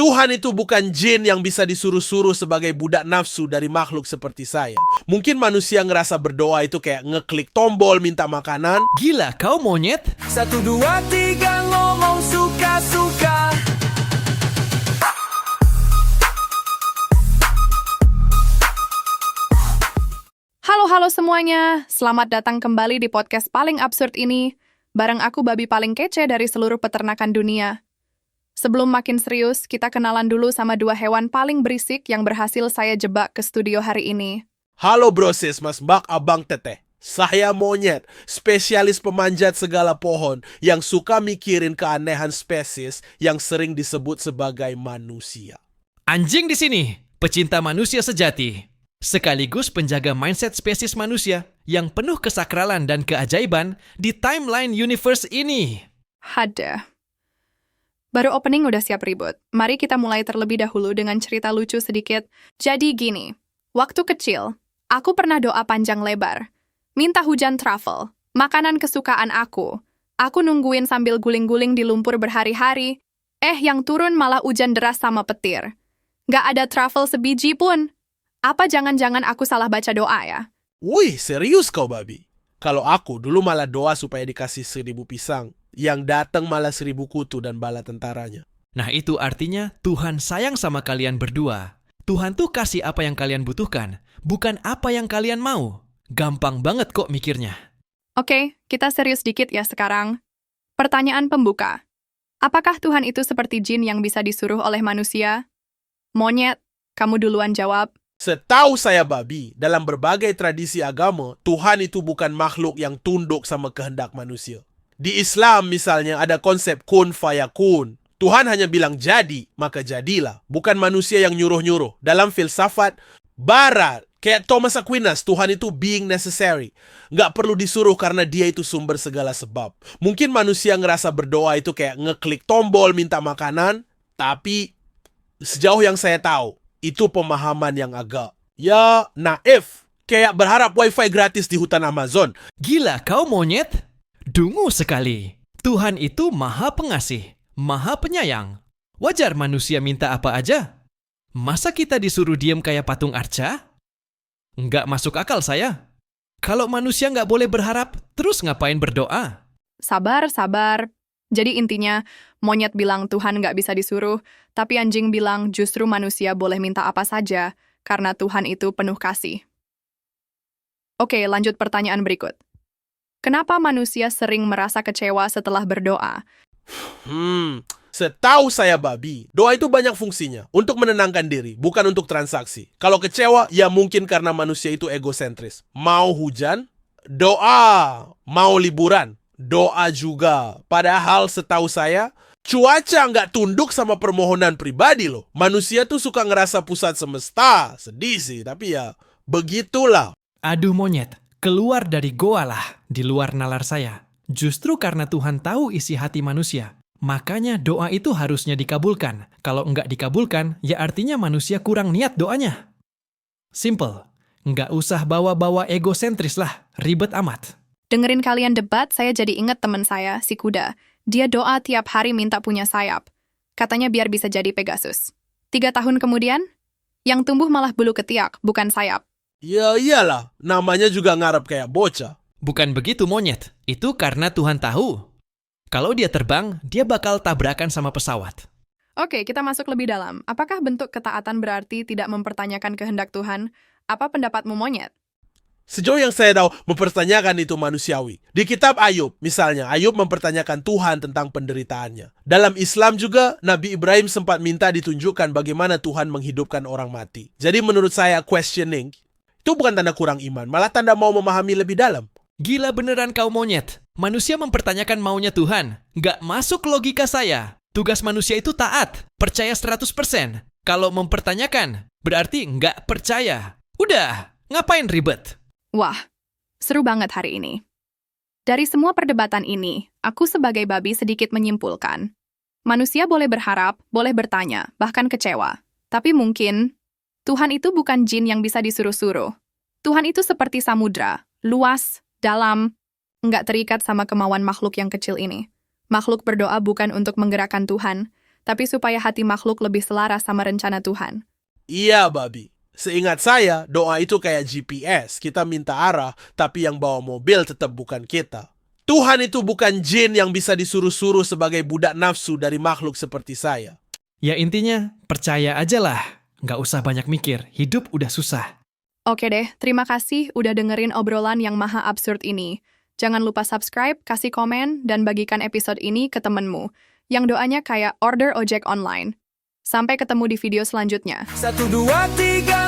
Tuhan itu bukan jin yang bisa disuruh-suruh sebagai budak nafsu dari makhluk seperti saya. Mungkin manusia ngerasa berdoa itu kayak ngeklik tombol minta makanan. Gila kau monyet? 1, 2, 3 ngomong suka-suka. Halo semuanya, selamat datang kembali di podcast paling absurd ini, bareng aku babi paling kece dari seluruh peternakan dunia. Sebelum makin serius, kita kenalan dulu sama dua hewan paling berisik yang berhasil saya jebak ke studio hari ini. Halo brosis, mas bak abang teteh. Saya monyet, spesialis pemanjat segala pohon yang suka mikirin keanehan spesies yang sering disebut sebagai manusia. Anjing di sini, pecinta manusia sejati. Sekaligus penjaga mindset spesies manusia yang penuh kesakralan dan keajaiban di timeline universe ini. Hada. Baru opening udah siap ribut. Mari kita mulai terlebih dahulu dengan cerita lucu sedikit. Jadi gini, waktu kecil, aku pernah doa panjang lebar. Minta hujan truffle, makanan kesukaan aku. Aku nungguin sambil guling-guling di lumpur berhari-hari. Yang turun malah hujan deras sama petir. Nggak ada truffle sebiji pun. Apa jangan-jangan aku salah baca doa ya? Wih, serius kau babi? Kalau aku dulu malah doa supaya dikasih 1000 pisang, yang datang malah 1000 kutu dan bala tentaranya. Nah itu artinya Tuhan sayang sama kalian berdua. Tuhan tuh kasih apa yang kalian butuhkan, bukan apa yang kalian mau. Gampang banget kok mikirnya. Oke, kita serius dikit ya sekarang. Pertanyaan pembuka. Apakah Tuhan itu seperti jin yang bisa disuruh oleh manusia? Monyet, kamu duluan jawab. Setahu saya babi, dalam berbagai tradisi agama, Tuhan itu bukan makhluk yang tunduk sama kehendak manusia. Di Islam misalnya ada konsep kun fayakun. Tuhan hanya bilang jadi, maka jadilah. Bukan manusia yang nyuruh-nyuruh. Dalam filsafat barat, kayak Thomas Aquinas, Tuhan itu being necessary. Nggak perlu disuruh karena dia itu sumber segala sebab. Mungkin manusia ngerasa berdoa itu kayak ngeklik tombol minta makanan, tapi sejauh yang saya tahu, itu pemahaman yang agak, naif. Kayak berharap wifi gratis di hutan Amazon. Gila kau monyet? Dungu sekali. Tuhan itu maha pengasih, maha penyayang. Wajar manusia minta apa aja. Masa kita disuruh diem kayak patung arca? Nggak masuk akal saya. Kalau manusia nggak boleh berharap, terus ngapain berdoa? Sabar. Jadi intinya, monyet bilang Tuhan nggak bisa disuruh, tapi anjing bilang justru manusia boleh minta apa saja, karena Tuhan itu penuh kasih. Oke, lanjut pertanyaan berikut. Kenapa manusia sering merasa kecewa setelah berdoa? Setahu saya babi, doa itu banyak fungsinya. Untuk menenangkan diri, bukan untuk transaksi. Kalau kecewa, ya mungkin karena manusia itu egosentris. Mau hujan, doa. Mau liburan, doa juga. Padahal setahu saya, cuaca nggak tunduk sama permohonan pribadi loh. Manusia tuh suka ngerasa pusat semesta. Sedih sih, tapi ya begitulah. Aduh monyet, keluar dari goa lah, di luar nalar saya. Justru karena Tuhan tahu isi hati manusia, makanya doa itu harusnya dikabulkan. Kalau nggak dikabulkan, ya artinya manusia kurang niat doanya. Simple, nggak usah bawa-bawa egosentris lah, ribet amat. Dengerin kalian debat, saya jadi inget teman saya, si kuda. Dia doa tiap hari minta punya sayap. Katanya biar bisa jadi Pegasus. 3 tahun kemudian, yang tumbuh malah bulu ketiak, bukan sayap. Ya iyalah, namanya juga ngarep kayak bocah. Bukan begitu monyet, itu karena Tuhan tahu. Kalau dia terbang, dia bakal tabrakan sama pesawat. Oke, kita masuk lebih dalam. Apakah bentuk ketaatan berarti tidak mempertanyakan kehendak Tuhan? Apa pendapatmu monyet? Sejauh yang saya tahu, mempertanyakan itu manusiawi. Di kitab Ayub, misalnya, Ayub mempertanyakan Tuhan tentang penderitaannya. Dalam Islam juga, Nabi Ibrahim sempat minta ditunjukkan bagaimana Tuhan menghidupkan orang mati. Jadi menurut saya, questioning itu bukan tanda kurang iman, malah tanda mau memahami lebih dalam. Gila beneran kau monyet. Manusia mempertanyakan maunya Tuhan. Nggak masuk logika saya. Tugas manusia itu taat, percaya 100%. Kalau mempertanyakan, berarti nggak percaya. Udah, ngapain ribet? Wah, seru banget hari ini. Dari semua perdebatan ini, aku sebagai babi sedikit menyimpulkan. Manusia boleh berharap, boleh bertanya, bahkan kecewa. Tapi mungkin, Tuhan itu bukan jin yang bisa disuruh-suruh. Tuhan itu seperti samudra, luas, dalam, nggak terikat sama kemauan makhluk yang kecil ini. Makhluk berdoa bukan untuk menggerakkan Tuhan, tapi supaya hati makhluk lebih selaras sama rencana Tuhan. Iya, babi. Seingat saya, doa itu kayak GPS. Kita minta arah, tapi yang bawa mobil tetap bukan kita. Tuhan itu bukan jin yang bisa disuruh-suruh sebagai budak nafsu dari makhluk seperti saya. Ya intinya, percaya aja lah. Nggak usah banyak mikir, hidup udah susah. Oke deh, terima kasih udah dengerin obrolan yang maha absurd ini. Jangan lupa subscribe, kasih komen, dan bagikan episode ini ke temenmu, yang doanya kayak order ojek online. Sampai ketemu di video selanjutnya. 1, 2, 3